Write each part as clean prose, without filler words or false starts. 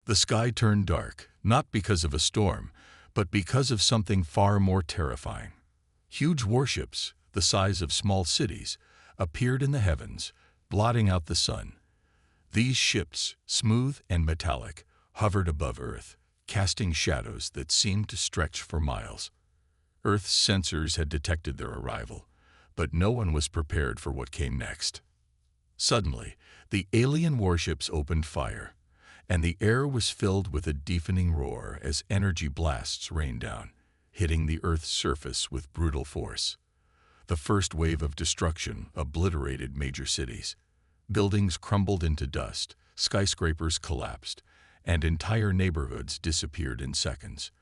The sky turned dark, not because of a storm, but because of something far more terrifying. Huge warships, the size of small cities, appeared in the heavens, blotting out the sun. These ships, smooth and metallic, hovered above Earth, casting shadows that seemed to stretch for miles. Earth's sensors had detected their arrival, but no one was prepared for what came next. Suddenly, the alien warships opened fire, and the air was filled with a deafening roar as energy blasts rained down, hitting the Earth's surface with brutal force. The first wave of destruction obliterated major cities. Buildings crumbled into dust, skyscrapers collapsed, and entire neighborhoods disappeared in seconds.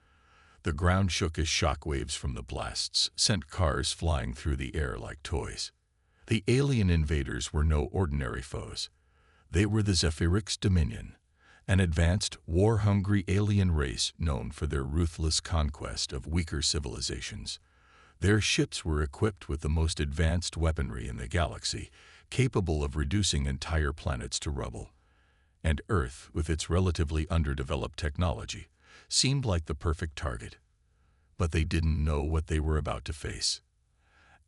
The ground shook as shockwaves from the blasts sent cars flying through the air like toys. The alien invaders were no ordinary foes. They were the Zephyrix Dominion, an advanced, war-hungry alien race known for their ruthless conquest of weaker civilizations. Their ships were equipped with the most advanced weaponry in the galaxy, capable of reducing entire planets to rubble. And Earth, with its relatively underdeveloped technology, seemed like the perfect target. But they didn't know what they were about to face.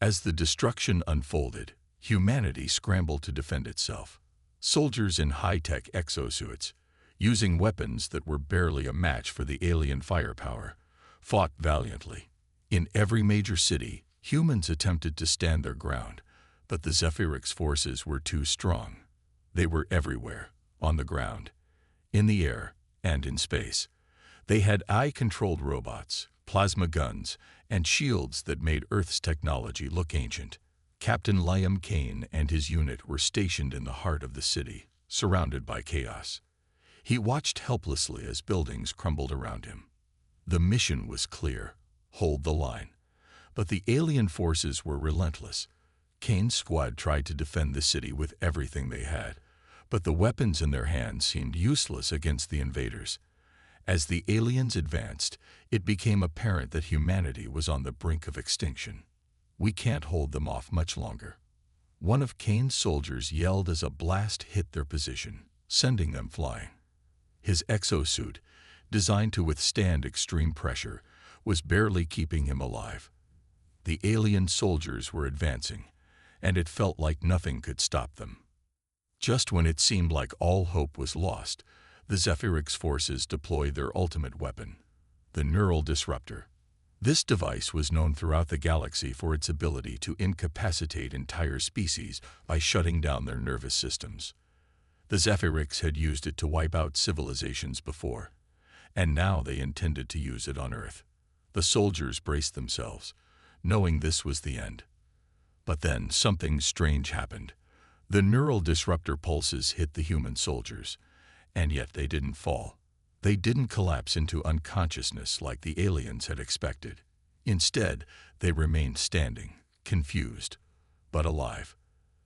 As the destruction unfolded, humanity scrambled to defend itself. Soldiers in high-tech exosuits, using weapons that were barely a match for the alien firepower, fought valiantly. In every major city, humans attempted to stand their ground, but the Zephyrix forces were too strong. They were everywhere, on the ground, in the air, and in space. They had AI-controlled robots, plasma guns, and shields that made Earth's technology look ancient. Captain Liam Kane and his unit were stationed in the heart of the city, surrounded by chaos. He watched helplessly as buildings crumbled around him. The mission was clear: hold the line. But the alien forces were relentless. Kane's squad tried to defend the city with everything they had, but the weapons in their hands seemed useless against the invaders. As the aliens advanced, it became apparent that humanity was on the brink of extinction. "We can't hold them off much longer." One of Kane's soldiers yelled as a blast hit their position, sending them flying. His exosuit, designed to withstand extreme pressure, was barely keeping him alive. The alien soldiers were advancing, and it felt like nothing could stop them. Just when it seemed like all hope was lost, the Zephyrix forces deployed their ultimate weapon, the Neural Disruptor. This device was known throughout the galaxy for its ability to incapacitate entire species by shutting down their nervous systems. The Zephyrix had used it to wipe out civilizations before, and now they intended to use it on Earth. The soldiers braced themselves, knowing this was the end. But then something strange happened. The Neural Disruptor pulses hit the human soldiers, and yet they didn't fall. They didn't collapse into unconsciousness like the aliens had expected. Instead, they remained standing, confused, but alive.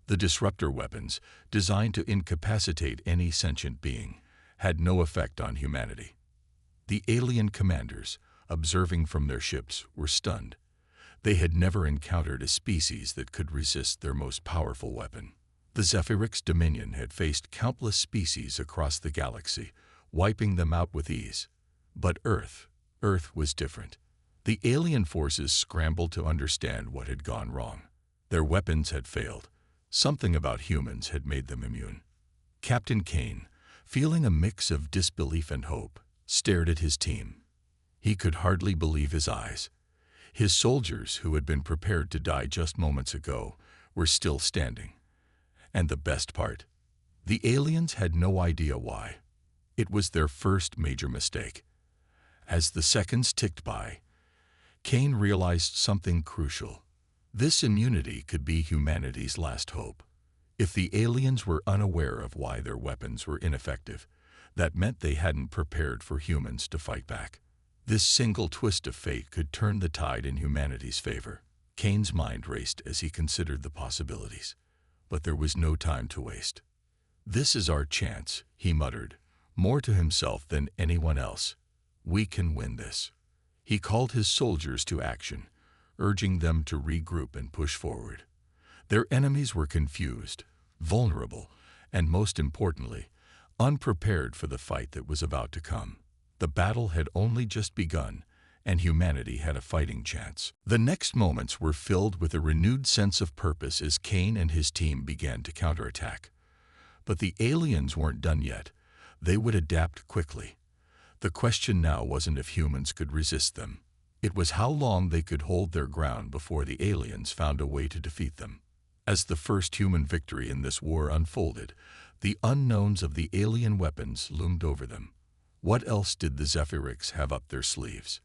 The disruptor weapons, designed to incapacitate any sentient being, had no effect on humanity. The alien commanders, observing from their ships, were stunned. They had never encountered a species that could resist their most powerful weapon. The Zephyrix Dominion had faced countless species across the galaxy, wiping them out with ease. But Earth was different. The alien forces scrambled to understand what had gone wrong. Their weapons had failed. Something about humans had made them immune. Captain Kane, feeling a mix of disbelief and hope, stared at his team. He could hardly believe his eyes. His soldiers, who had been prepared to die just moments ago, were still standing. And the best part, the aliens had no idea why. It was their first major mistake. As the seconds ticked by, Kane realized something crucial. This immunity could be humanity's last hope. If the aliens were unaware of why their weapons were ineffective, that meant they hadn't prepared for humans to fight back. This single twist of fate could turn the tide in humanity's favor. Kane's mind raced as he considered the possibilities, but there was no time to waste. "This is our chance," he muttered, more to himself than anyone else. "We can win this." He called his soldiers to action, urging them to regroup and push forward. Their enemies were confused, vulnerable, and most importantly, unprepared for the fight that was about to come. The battle had only just begun, and humanity had a fighting chance. The next moments were filled with a renewed sense of purpose as Kane and his team began to counterattack. But the aliens weren't done yet. They would adapt quickly. The question now wasn't if humans could resist them. It was how long they could hold their ground before the aliens found a way to defeat them. As the first human victory in this war unfolded, the unknowns of the alien weapons loomed over them. What else did the Zephyrics have up their sleeves?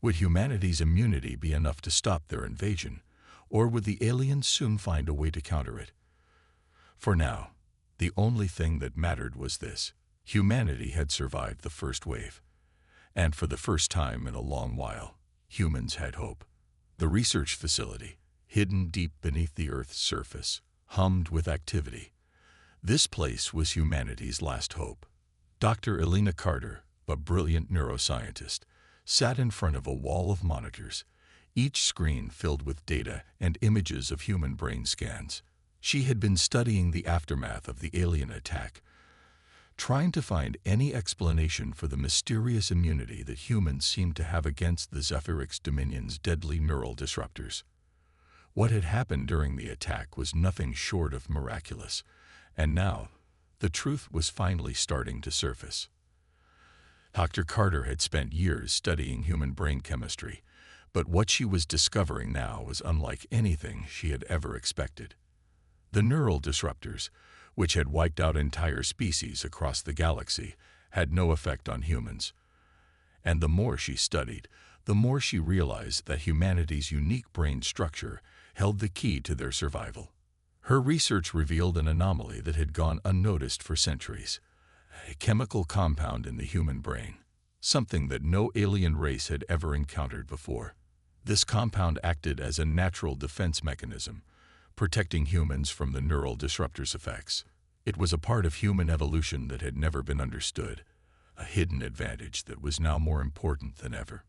Would humanity's immunity be enough to stop their invasion, or would the aliens soon find a way to counter it? For now, the only thing that mattered was this: humanity had survived the first wave. And for the first time in a long while, humans had hope. The research facility, hidden deep beneath the Earth's surface, hummed with activity. This place was humanity's last hope. Dr. Elena Carter, a brilliant neuroscientist, sat in front of a wall of monitors, each screen filled with data and images of human brain scans. She had been studying the aftermath of the alien attack, trying to find any explanation for the mysterious immunity that humans seemed to have against the Zephyrics Dominion's deadly neural disruptors. What had happened during the attack was nothing short of miraculous, and now the truth was finally starting to surface. Dr. Carter had spent years studying human brain chemistry, but what she was discovering now was unlike anything she had ever expected. The neural disruptors, which had wiped out entire species across the galaxy, had no effect on humans. And the more she studied, the more she realized that humanity's unique brain structure held the key to their survival. Her research revealed an anomaly that had gone unnoticed for centuries: a chemical compound in the human brain, something that no alien race had ever encountered before. This compound acted as a natural defense mechanism, protecting humans from the neural disruptors' effects. It was a part of human evolution that had never been understood, a hidden advantage that was now more important than ever.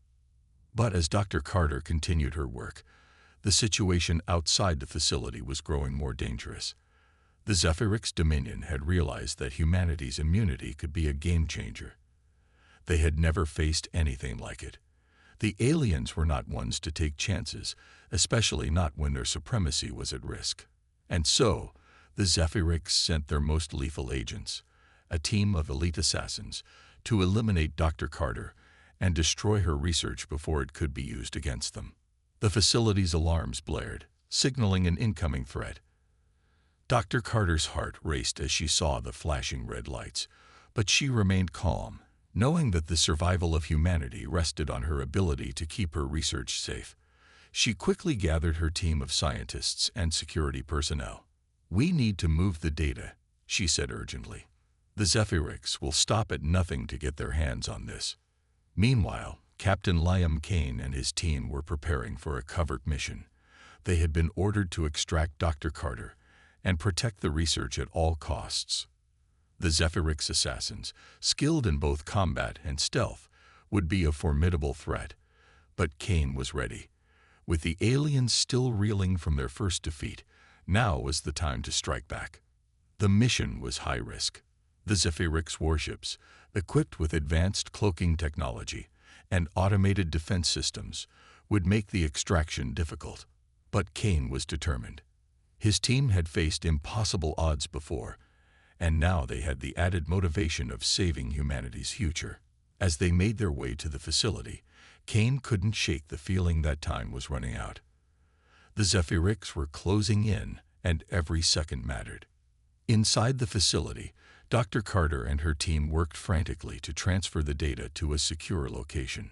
But as Dr. Carter continued her work, the situation outside the facility was growing more dangerous. The Zephyrics Dominion had realized that humanity's immunity could be a game-changer. They had never faced anything like it. The aliens were not ones to take chances, especially not when their supremacy was at risk. And so, the Zephyrics sent their most lethal agents, a team of elite assassins, to eliminate Dr. Carter and destroy her research before it could be used against them. The facility's alarms blared, signaling an incoming threat. Dr. Carter's heart raced as she saw the flashing red lights, but she remained calm, knowing that the survival of humanity rested on her ability to keep her research safe. She quickly gathered her team of scientists and security personnel. "We need to move the data," she said urgently. "The Zephyrics will stop at nothing to get their hands on this." Meanwhile, Captain Liam Kane and his team were preparing for a covert mission. They had been ordered to extract Dr. Carter and protect the research at all costs. The Zephyrics assassins, skilled in both combat and stealth, would be a formidable threat, but Kane was ready. With the aliens still reeling from their first defeat, now was the time to strike back. The mission was high risk. The Zephyrics warships, equipped with advanced cloaking technology and automated defense systems, would make the extraction difficult. But Kane was determined. His team had faced impossible odds before, and now they had the added motivation of saving humanity's future. As they made their way to the facility, Kane couldn't shake the feeling that time was running out. The Zephyrics were closing in, and every second mattered. Inside the facility, Dr. Carter and her team worked frantically to transfer the data to a secure location.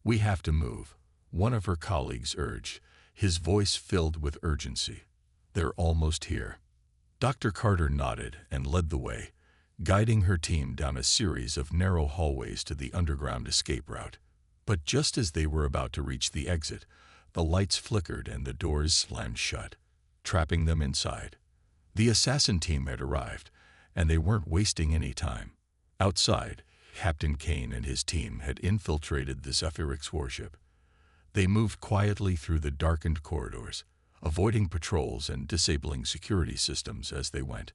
"We have to move," one of her colleagues urged, his voice filled with urgency. "They're almost here." Dr. Carter nodded and led the way, guiding her team down a series of narrow hallways to the underground escape route. But just as they were about to reach the exit, the lights flickered and the doors slammed shut, trapping them inside. The assassin team had arrived, and they weren't wasting any time. Outside, Captain Kane and his team had infiltrated the Zephyrics warship. They moved quietly through the darkened corridors, avoiding patrols and disabling security systems as they went.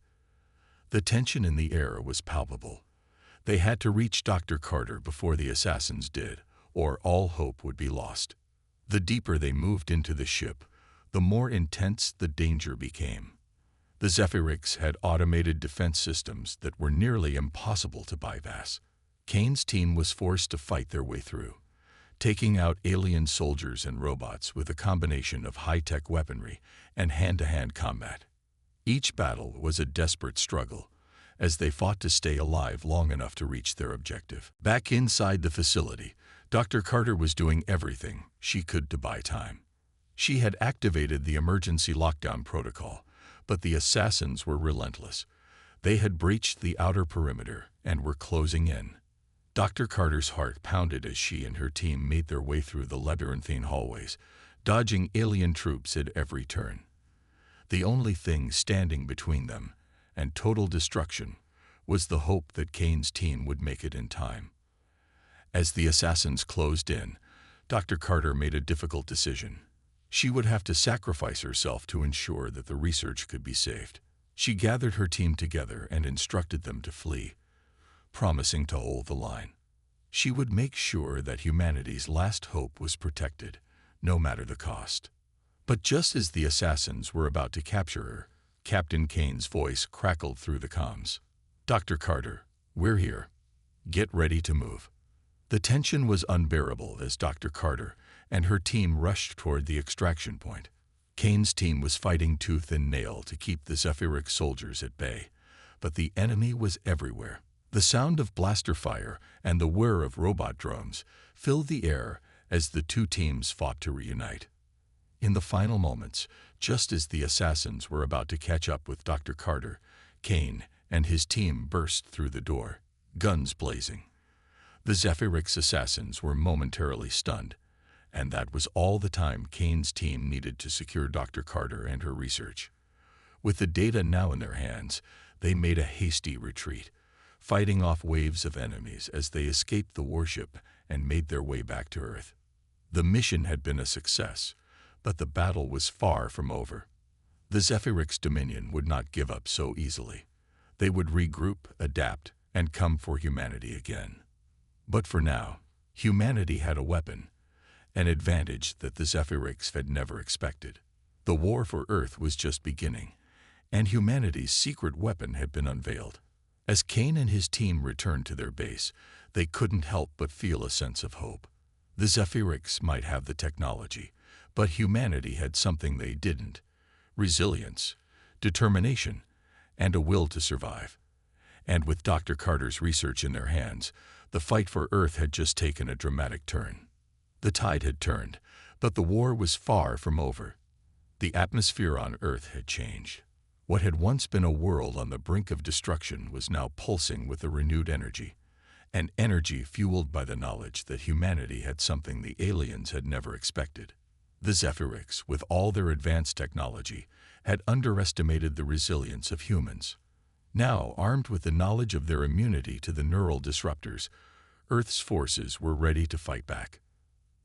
The tension in the air was palpable. They had to reach Dr. Carter before the assassins did, or all hope would be lost. The deeper they moved into the ship, the more intense the danger became. The Zephyrics had automated defense systems that were nearly impossible to bypass. Kane's team was forced to fight their way through, taking out alien soldiers and robots with a combination of high-tech weaponry and hand-to-hand combat. Each battle was a desperate struggle, as they fought to stay alive long enough to reach their objective. Back inside the facility, Dr. Carter was doing everything she could to buy time. She had activated the emergency lockdown protocol, but the assassins were relentless. They had breached the outer perimeter and were closing in. Dr. Carter's heart pounded as she and her team made their way through the labyrinthine hallways, dodging alien troops at every turn. The only thing standing between them and total destruction was the hope that Kane's team would make it in time. As the assassins closed in, Dr. Carter made a difficult decision. She would have to sacrifice herself to ensure that the research could be saved. She gathered her team together and instructed them to flee, promising to hold the line. She would make sure that humanity's last hope was protected, no matter the cost. But just as the assassins were about to capture her, Captain Kane's voice crackled through the comms. "Dr. Carter, we're here. Get ready to move." The tension was unbearable as Dr. Carter and her team rushed toward the extraction point. Kane's team was fighting tooth and nail to keep the Zephyric soldiers at bay, but the enemy was everywhere. The sound of blaster fire and the whir of robot drones filled the air as the two teams fought to reunite. In the final moments, just as the assassins were about to catch up with Dr. Carter, Kane and his team burst through the door, guns blazing. The Zephyrix assassins were momentarily stunned, and that was all the time Kane's team needed to secure Dr. Carter and her research. With the data now in their hands, they made a hasty retreat, fighting off waves of enemies as they escaped the warship and made their way back to Earth. The mission had been a success, but the battle was far from over. The Zephyrix Dominion would not give up so easily. They would regroup, adapt, and come for humanity again. But for now, humanity had a weapon, an advantage that the Zephyrix had never expected. The war for Earth was just beginning, and humanity's secret weapon had been unveiled. As Kane and his team returned to their base, they couldn't help but feel a sense of hope. The Zephyrix might have the technology, but humanity had something they didn't: resilience, determination, and a will to survive. And with Dr. Carter's research in their hands, the fight for Earth had just taken a dramatic turn. The tide had turned, but the war was far from over. The atmosphere on Earth had changed. What had once been a world on the brink of destruction was now pulsing with a renewed energy, an energy fueled by the knowledge that humanity had something the aliens had never expected. The Zephyrix, with all their advanced technology, had underestimated the resilience of humans. Now, armed with the knowledge of their immunity to the neural disruptors, Earth's forces were ready to fight back.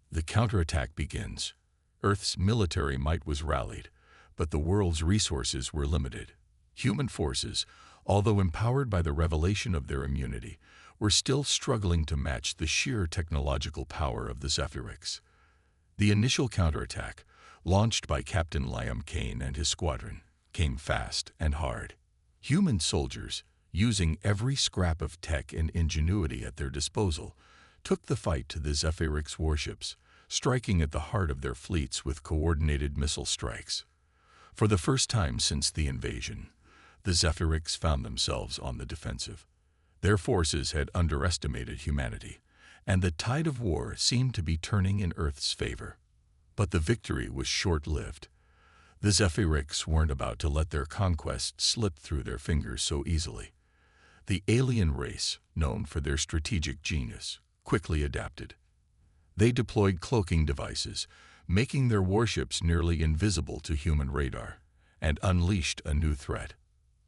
The counterattack begins. Earth's military might was rallied, but the world's resources were limited. Human forces, although empowered by the revelation of their immunity, were still struggling to match the sheer technological power of the Zephyrix. The initial counterattack, launched by Captain Liam Kane and his squadron, came fast and hard. Human soldiers, using every scrap of tech and ingenuity at their disposal, took the fight to the Zephyrix warships, striking at the heart of their fleets with coordinated missile strikes. For the first time since the invasion, the Zephyrix found themselves on the defensive. Their forces had underestimated humanity, and the tide of war seemed to be turning in Earth's favor. But the victory was short-lived. The Zephyrix weren't about to let their conquest slip through their fingers so easily. The alien race, known for their strategic genius, quickly adapted. They deployed cloaking devices, making their warships nearly invisible to human radar, and unleashed a new threat: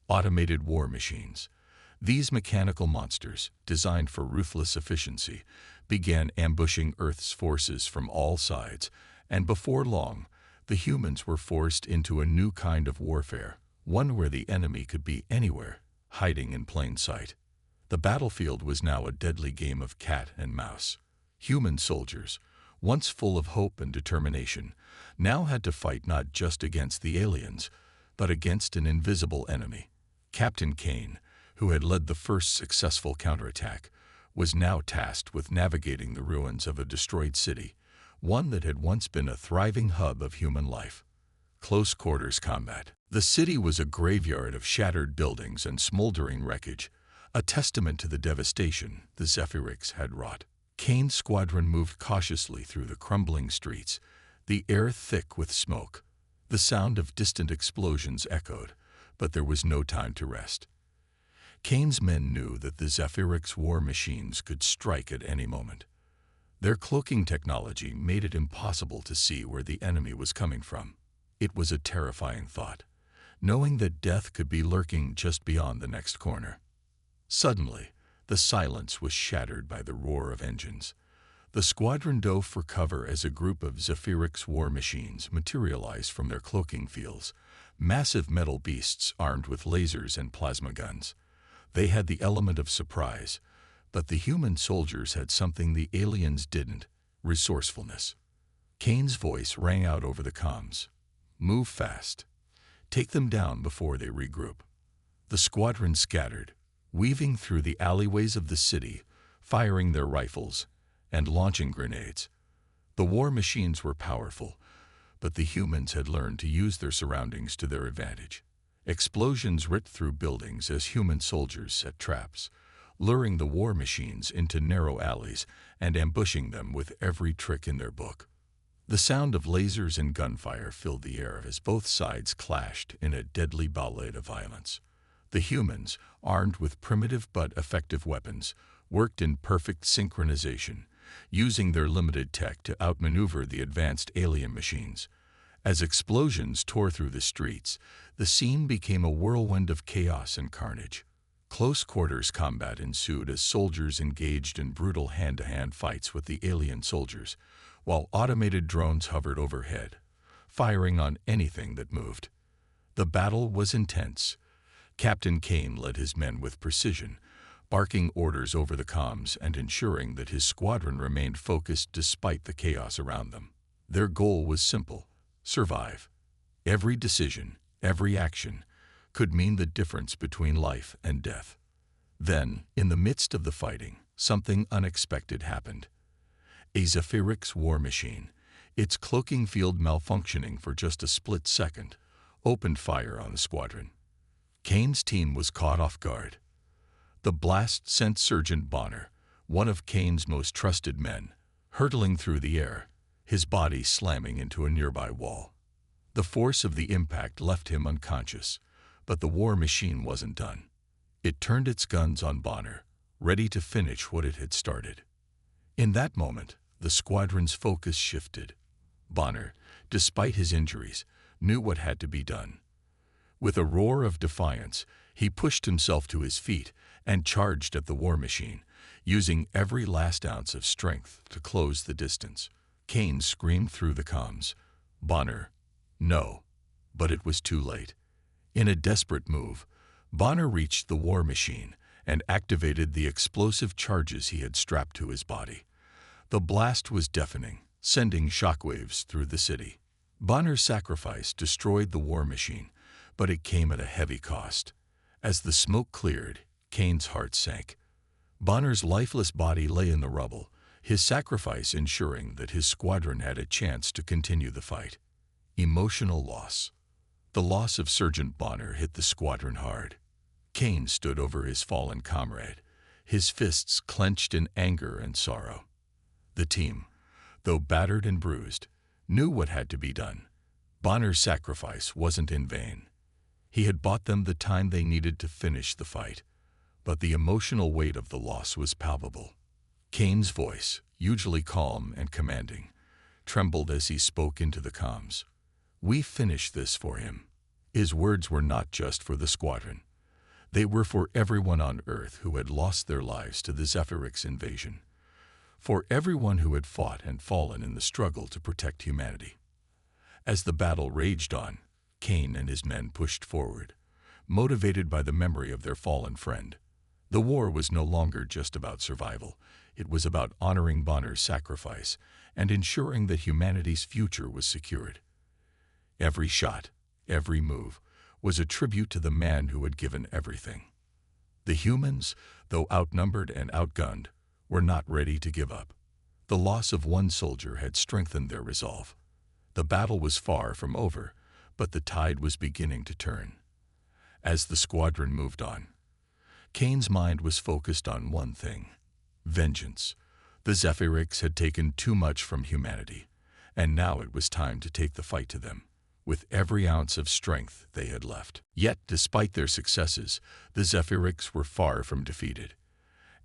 automated war machines. These mechanical monsters, designed for ruthless efficiency, began ambushing Earth's forces from all sides, and before long, the humans were forced into a new kind of warfare, one where the enemy could be anywhere, hiding in plain sight. The battlefield was now a deadly game of cat and mouse. Human soldiers, once full of hope and determination, now had to fight not just against the aliens, but against an invisible enemy. Captain Kane, who had led the first successful counterattack, was now tasked with navigating the ruins of a destroyed city, one that had once been a thriving hub of human life. Close quarters combat. The city was a graveyard of shattered buildings and smoldering wreckage, a testament to the devastation the Zephyrics had wrought. Kane's squadron moved cautiously through the crumbling streets, the air thick with smoke. The sound of distant explosions echoed, but there was no time to rest. Kane's men knew that the Zephyrics' war machines could strike at any moment. Their cloaking technology made it impossible to see where the enemy was coming from. It was a terrifying thought, knowing that death could be lurking just beyond the next corner. Suddenly, the silence was shattered by the roar of engines. The squadron dove for cover as a group of Zephyrics war machines materialized from their cloaking fields, massive metal beasts armed with lasers and plasma guns. They had the element of surprise, but the human soldiers had something the aliens didn't: resourcefulness. Kane's voice rang out over the comms. "Move fast. Take them down before they regroup." The squadron scattered, weaving through the alleyways of the city, firing their rifles and launching grenades. The war machines were powerful, but the humans had learned to use their surroundings to their advantage. Explosions ripped through buildings as human soldiers set traps, luring the war machines into narrow alleys and ambushing them with every trick in their book. The sound of lasers and gunfire filled the air as both sides clashed in a deadly ballet of violence. The humans, armed with primitive but effective weapons, worked in perfect synchronization, using their limited tech to outmaneuver the advanced alien machines. As explosions tore through the streets, the scene became a whirlwind of chaos and carnage. Close quarters combat ensued as soldiers engaged in brutal hand-to-hand fights with the alien soldiers, while automated drones hovered overhead, firing on anything that moved. The battle was intense. Captain Kane led his men with precision, barking orders over the comms and ensuring that his squadron remained focused despite the chaos around them. Their goal was simple: survive. Every decision, every action, could mean the difference between life and death. Then, in the midst of the fighting, something unexpected happened. A Zephyrics war machine, its cloaking field malfunctioning for just a split second, opened fire on the squadron. Kane's team was caught off guard. The blast sent Sergeant Bonner, one of Kane's most trusted men, hurtling through the air, his body slamming into a nearby wall. The force of the impact left him unconscious, but the war machine wasn't done. It turned its guns on Bonner, ready to finish what it had started. In that moment, the squadron's focus shifted. Bonner, despite his injuries, knew what had to be done. With a roar of defiance, he pushed himself to his feet and charged at the war machine, using every last ounce of strength to close the distance. Kane screamed through the comms, "Bonner, no!" But it was too late. In a desperate move, Bonner reached the war machine and activated the explosive charges he had strapped to his body. The blast was deafening, sending shockwaves through the city. Bonner's sacrifice destroyed the war machine, but it came at a heavy cost. As the smoke cleared, Kane's heart sank. Bonner's lifeless body lay in the rubble, his sacrifice ensuring that his squadron had a chance to continue the fight. Emotional loss. The loss of Sergeant Bonner hit the squadron hard. Kane stood over his fallen comrade, his fists clenched in anger and sorrow. The team, though battered and bruised, knew what had to be done. Bonner's sacrifice wasn't in vain. He had bought them the time they needed to finish the fight, but the emotional weight of the loss was palpable. Kane's voice, usually calm and commanding, trembled as he spoke into the comms. "We finished this for him." His words were not just for the squadron. They were for everyone on Earth who had lost their lives to the Zephyrics invasion, for everyone who had fought and fallen in the struggle to protect humanity. As the battle raged on, Kane and his men pushed forward, motivated by the memory of their fallen friend. The war was no longer just about survival. It was about honoring Bonner's sacrifice and ensuring that humanity's future was secured. Every shot, every move, was a tribute to the man who had given everything. The humans, though outnumbered and outgunned, were not ready to give up. The loss of one soldier had strengthened their resolve. The battle was far from over, but the tide was beginning to turn. As the squadron moved on, Kane's mind was focused on one thing: vengeance. The Zephyrics had taken too much from humanity, and now it was time to take the fight to them, with every ounce of strength they had left. Yet, despite their successes, the Zephyrics were far from defeated.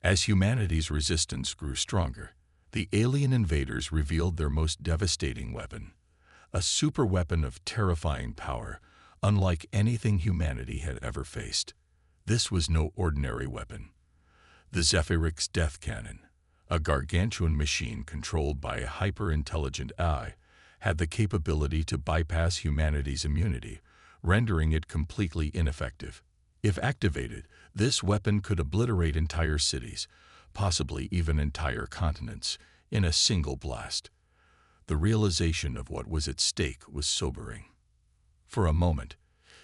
As humanity's resistance grew stronger, the alien invaders revealed their most devastating weapon, a super weapon of terrifying power, unlike anything humanity had ever faced. This was no ordinary weapon. The Zephyric's death cannon, a gargantuan machine controlled by a hyper-intelligent AI, had the capability to bypass humanity's immunity, rendering it completely ineffective. If activated, this weapon could obliterate entire cities, possibly even entire continents, in a single blast. The realization of what was at stake was sobering. For a moment,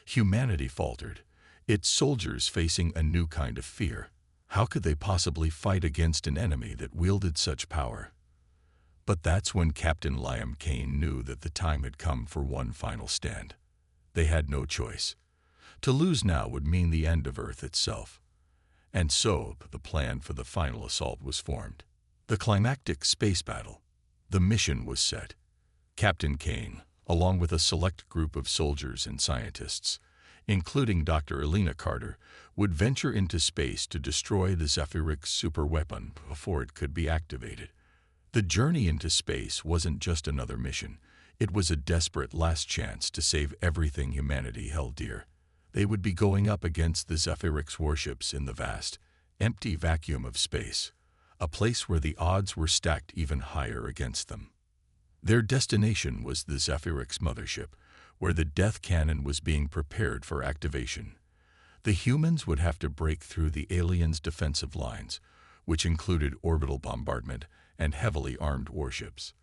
humanity faltered, its soldiers facing a new kind of fear. How could they possibly fight against an enemy that wielded such power? But that's when Captain Liam Kane knew that the time had come for one final stand. They had no choice. To lose now would mean the end of Earth itself. And so, the plan for the final assault was formed. The climactic space battle. The mission was set. Captain Kane, along with a select group of soldiers and scientists, including Dr. Elena Carter, would venture into space to destroy the Zephyric's superweapon before it could be activated. The journey into space wasn't just another mission. It was a desperate last chance to save everything humanity held dear. They would be going up against the Zephyric's warships in the vast, empty vacuum of space, a place where the odds were stacked even higher against them. Their destination was the Zephyric's mothership, where the death cannon was being prepared for activation. The humans would have to break through the aliens' defensive lines, which included orbital bombardment and heavily armed warships.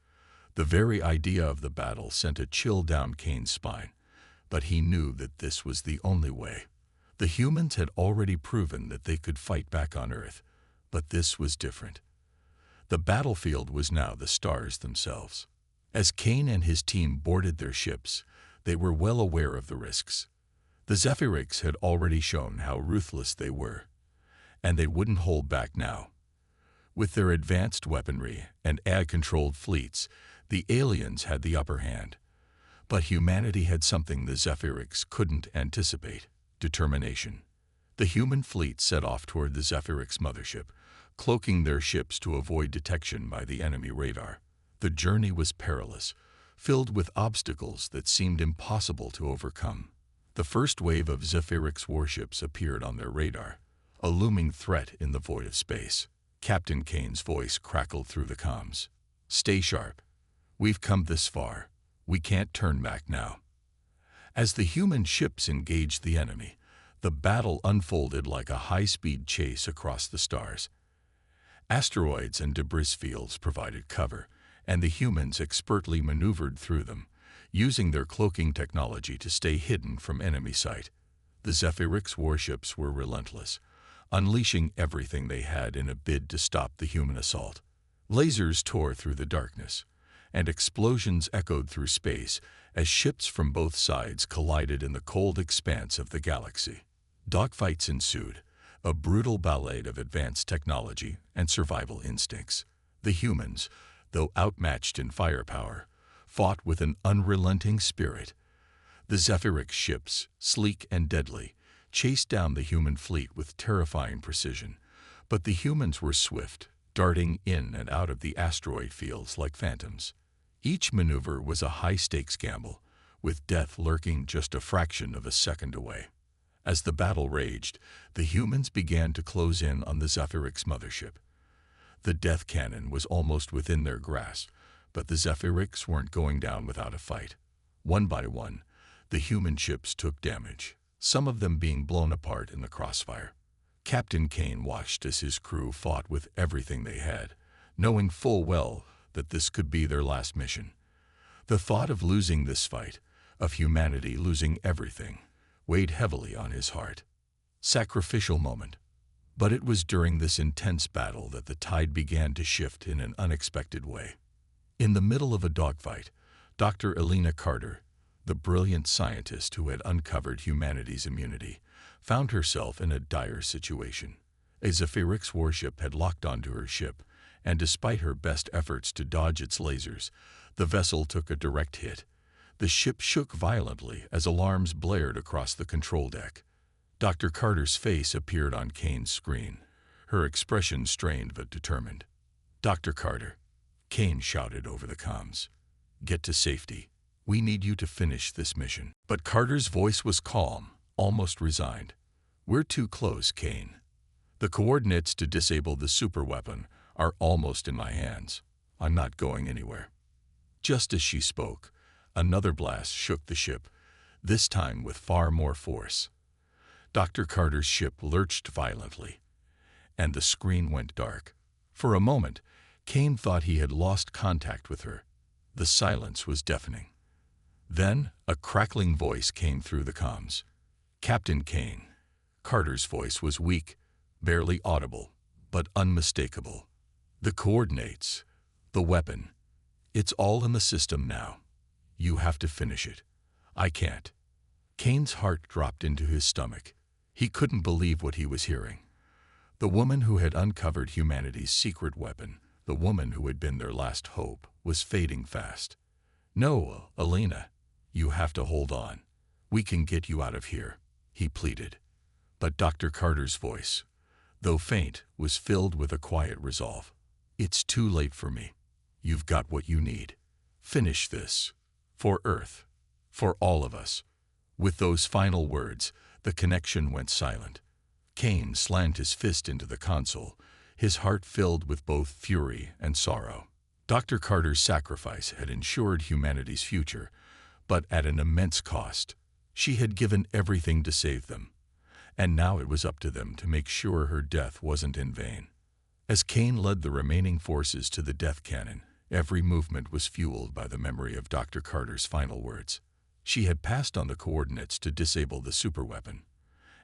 The very idea of the battle sent a chill down Kane's spine, but he knew that this was the only way. The humans had already proven that they could fight back on Earth, but this was different. The battlefield was now the stars themselves. As Kane and his team boarded their ships, they were well aware of the risks. The Zephyrics had already shown how ruthless they were, and they wouldn't hold back now. With their advanced weaponry and AI-controlled fleets, the aliens had the upper hand. But humanity had something the Zephyrics couldn't anticipate: determination. The human fleet set off toward the Zephyric's mothership, cloaking their ships to avoid detection by the enemy radar. The journey was perilous, filled with obstacles that seemed impossible to overcome. The first wave of Zephyric's warships appeared on their radar, a looming threat in the void of space. Captain Kane's voice crackled through the comms. "Stay sharp. We've come this far. We can't turn back now." As the human ships engaged the enemy, the battle unfolded like a high-speed chase across the stars. Asteroids and debris fields provided cover, and the humans expertly maneuvered through them, using their cloaking technology to stay hidden from enemy sight. The Zephyric's warships were relentless, unleashing everything they had in a bid to stop the human assault. Lasers tore through the darkness, and explosions echoed through space as ships from both sides collided in the cold expanse of the galaxy. Dogfights ensued, a brutal ballet of advanced technology and survival instincts. The humans, though outmatched in firepower, fought with an unrelenting spirit. The Zephyrix ships, sleek and deadly, chased down the human fleet with terrifying precision, but the humans were swift, darting in and out of the asteroid fields like phantoms. Each maneuver was a high-stakes gamble, with death lurking just a fraction of a second away. As the battle raged, the humans began to close in on the Zephyric's mothership. The death cannon was almost within their grasp, but the Zephyrix weren't going down without a fight. One by one, the human ships took damage. some of them being blown apart in the crossfire. Captain Kane watched as his crew fought with everything they had, knowing full well that this could be their last mission. The thought of losing this fight, of humanity losing everything, weighed heavily on his heart. Sacrificial moment. But it was during this intense battle that the tide began to shift in an unexpected way. In the middle of a dogfight, Dr. Elena Carter, the brilliant scientist who had uncovered humanity's immunity, found herself in a dire situation. A Zephyrix warship had locked onto her ship, and despite her best efforts to dodge its lasers, the vessel took a direct hit. The ship shook violently as alarms blared across the control deck. Dr. Carter's face appeared on Kane's screen, her expression strained but determined. "Dr. Carter," Kane shouted over the comms, "get to safety. We need you to finish this mission." But Carter's voice was calm, almost resigned. "We're too close, Kane. The coordinates to disable the superweapon are almost in my hands. I'm not going anywhere." Just as she spoke, another blast shook the ship, this time with far more force. Dr. Carter's ship lurched violently, and the screen went dark. For a moment, Kane thought he had lost contact with her. The silence was deafening. Then, a crackling voice came through the comms. "Captain Kane." Carter's voice was weak, barely audible, but unmistakable. "The coordinates, the weapon, it's all in the system now. You have to finish it. I can't." Kane's heart dropped into his stomach. He couldn't believe what he was hearing. The woman who had uncovered humanity's secret weapon, the woman who had been their last hope, was fading fast. "No, Elena, you have to hold on. We can get you out of here," he pleaded. But Dr. Carter's voice, though faint, was filled with a quiet resolve. "It's too late for me. You've got what you need. Finish this. For Earth. For all of us." With those final words, the connection went silent. Kane slammed his fist into the console, his heart filled with both fury and sorrow. Dr. Carter's sacrifice had ensured humanity's future, but at an immense cost. She had given everything to save them, and now it was up to them to make sure her death wasn't in vain. As Kane led the remaining forces to the death cannon, every movement was fueled by the memory of Dr. Carter's final words. She had passed on the coordinates to disable the superweapon,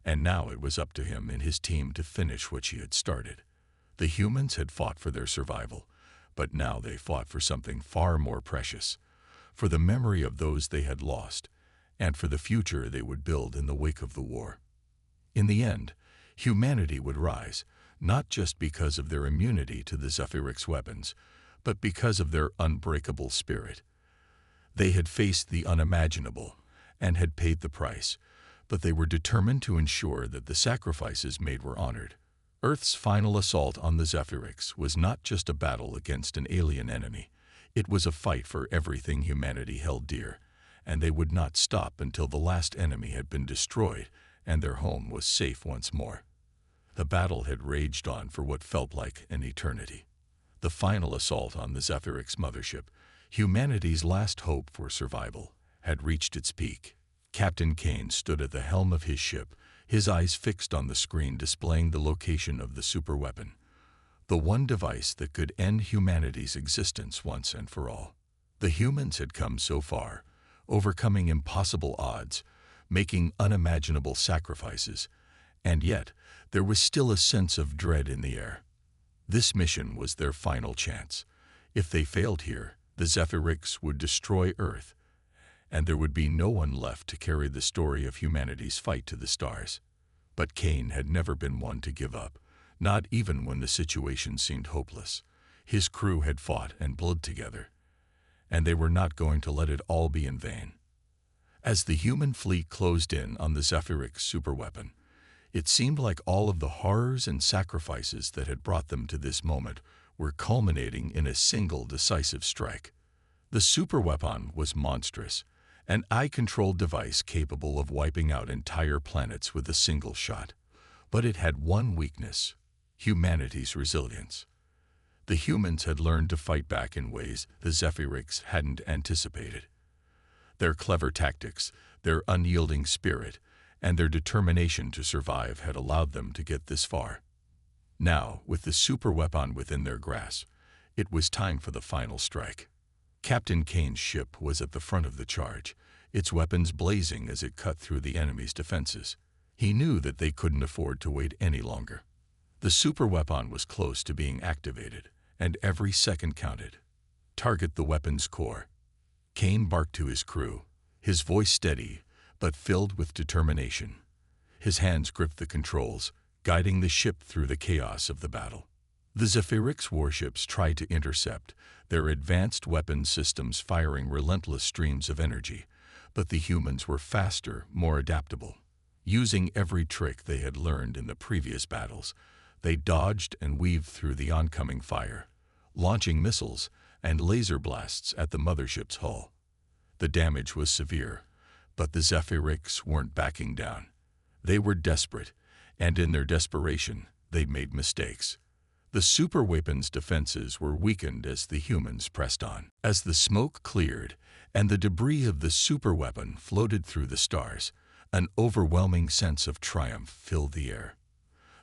and now it was up to him and his team to finish what she had started. The humans had fought for their survival, but now they fought for something far more precious, for the memory of those they had lost, and for the future they would build in the wake of the war. In the end, humanity would rise, not just because of their immunity to the Zephyrix weapons, but because of their unbreakable spirit. They had faced the unimaginable and had paid the price, but they were determined to ensure that the sacrifices made were honored. Earth's final assault on the Zephyrix was not just a battle against an alien enemy. It was a fight for everything humanity held dear, and they would not stop until the last enemy had been destroyed and their home was safe once more. The battle had raged on for what felt like an eternity. The final assault on the Zephyrix mothership, humanity's last hope for survival, had reached its peak. Captain Kane stood at the helm of his ship, his eyes fixed on the screen displaying the location of the superweapon, the one device that could end humanity's existence once and for all. The humans had come so far, overcoming impossible odds, making unimaginable sacrifices, and yet there was still a sense of dread in the air. This mission was their final chance. If they failed here, the Zephyrix would destroy Earth, and there would be no one left to carry the story of humanity's fight to the stars. But Kane had never been one to give up, not even when the situation seemed hopeless. His crew had fought and bled together, and they were not going to let it all be in vain. As the human fleet closed in on the Zephyrix superweapon, it seemed like all of the horrors and sacrifices that had brought them to this moment were culminating in a single decisive strike. The superweapon was monstrous, an eye-controlled device capable of wiping out entire planets with a single shot. But it had one weakness: humanity's resilience. The humans had learned to fight back in ways the Zephyrix hadn't anticipated. Their clever tactics, their unyielding spirit, and their determination to survive had allowed them to get this far. Now, with the superweapon within their grasp, it was time for the final strike. Captain Kane's ship was at the front of the charge, its weapons blazing as it cut through the enemy's defenses. He knew that they couldn't afford to wait any longer. The superweapon was close to being activated, and every second counted. Target the weapon's core. Kane barked to his crew, his voice steady, but filled with determination. His hands gripped the controls, guiding the ship through the chaos of the battle. The Zephyrix warships tried to intercept, their advanced weapon systems firing relentless streams of energy, but the humans were faster, more adaptable. Using every trick they had learned in the previous battles, they dodged and weaved through the oncoming fire, launching missiles and laser blasts at the mothership's hull. The damage was severe, but the Zephyrix weren't backing down. They were desperate, and in their desperation, they made mistakes. The superweapon's defenses were weakened as the humans pressed on. As the smoke cleared and the debris of the superweapon floated through the stars, an overwhelming sense of triumph filled the air.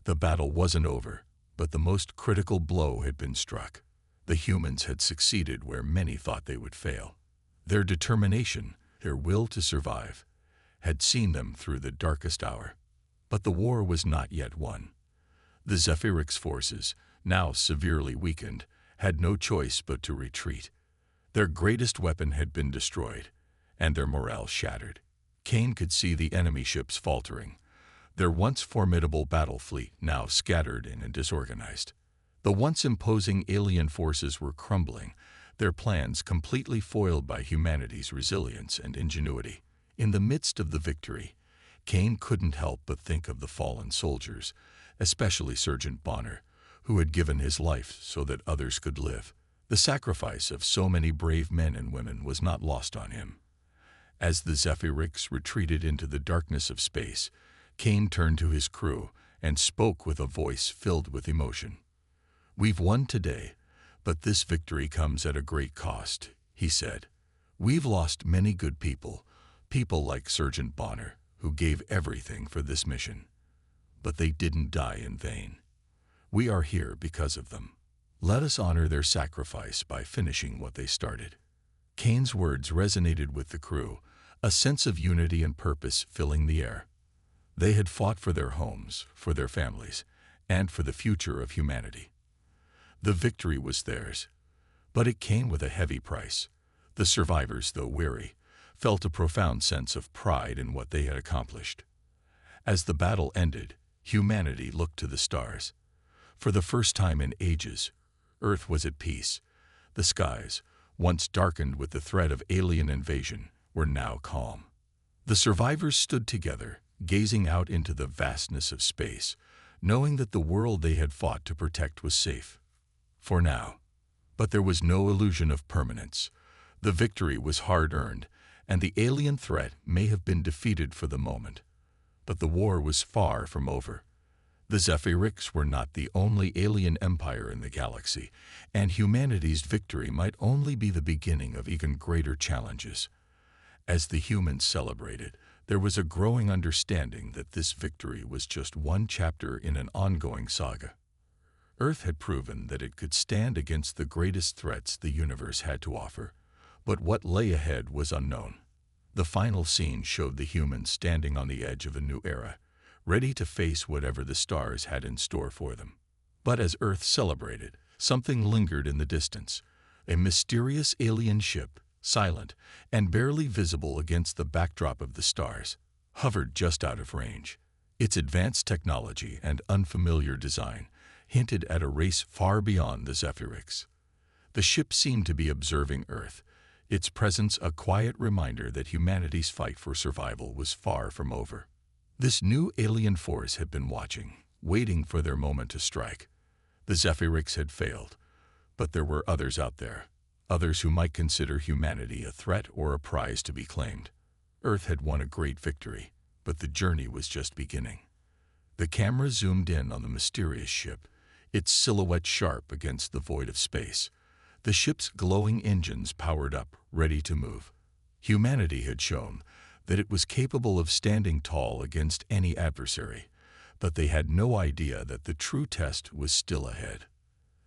The battle wasn't over, but the most critical blow had been struck. The humans had succeeded where many thought they would fail. Their determination, their will to survive, had seen them through the darkest hour. But the war was not yet won. The Zephyrix forces, now severely weakened, had no choice but to retreat. Their greatest weapon had been destroyed, and their morale shattered. Kane could see the enemy ships faltering, their once formidable battle fleet now scattered and disorganized. The once imposing alien forces were crumbling, their plans completely foiled by humanity's resilience and ingenuity. In the midst of the victory, Kane couldn't help but think of the fallen soldiers, especially Sergeant Bonner, who had given his life so that others could live. The sacrifice of so many brave men and women was not lost on him. As the Zephyrix retreated into the darkness of space, Kane turned to his crew and spoke with a voice filled with emotion. "We've won today, but this victory comes at a great cost," he said. "We've lost many good people, people like Sergeant Bonner, who gave everything for this mission. But they didn't die in vain. We are here because of them. Let us honor their sacrifice by finishing what they started." Kane's words resonated with the crew, a sense of unity and purpose filling the air. They had fought for their homes, for their families, and for the future of humanity. The victory was theirs, but it came with a heavy price. The survivors, though weary, felt a profound sense of pride in what they had accomplished. As the battle ended, humanity looked to the stars. For the first time in ages, Earth was at peace. The skies, once darkened with the threat of alien invasion, were now calm. The survivors stood together, gazing out into the vastness of space, knowing that the world they had fought to protect was safe. For now. But there was no illusion of permanence. The victory was hard-earned, and the alien threat may have been defeated for the moment. But the war was far from over. The Zephyrix were not the only alien empire in the galaxy, and humanity's victory might only be the beginning of even greater challenges. As the humans celebrated, there was a growing understanding that this victory was just one chapter in an ongoing saga. Earth had proven that it could stand against the greatest threats the universe had to offer, but what lay ahead was unknown. The final scene showed the humans standing on the edge of a new era, ready to face whatever the stars had in store for them. But as Earth celebrated, something lingered in the distance. A mysterious alien ship, silent and barely visible against the backdrop of the stars, hovered just out of range. Its advanced technology and unfamiliar design hinted at a race far beyond the Zephyrix. The ship seemed to be observing Earth, its presence a quiet reminder that humanity's fight for survival was far from over. This new alien force had been watching, waiting for their moment to strike. The Zephyrix had failed, but there were others out there, others who might consider humanity a threat or a prize to be claimed. Earth had won a great victory, but the journey was just beginning. The camera zoomed in on the mysterious ship, its silhouette sharp against the void of space. The ship's glowing engines powered up, ready to move. Humanity had shown that it was capable of standing tall against any adversary, but they had no idea that the true test was still ahead.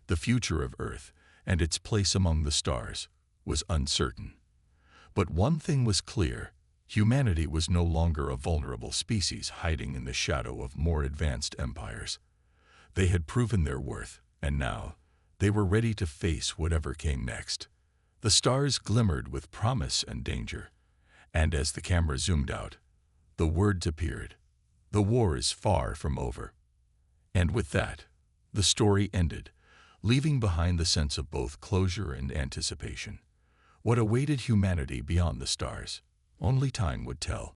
The future of Earth and its place among the stars was uncertain. But one thing was clear: humanity was no longer a vulnerable species hiding in the shadow of more advanced empires. They had proven their worth, and now they were ready to face whatever came next. The stars glimmered with promise and danger, and as the camera zoomed out, the words appeared: "The war is far from over." And with that, the story ended, leaving behind the sense of both closure and anticipation. What awaited humanity beyond the stars, only time would tell.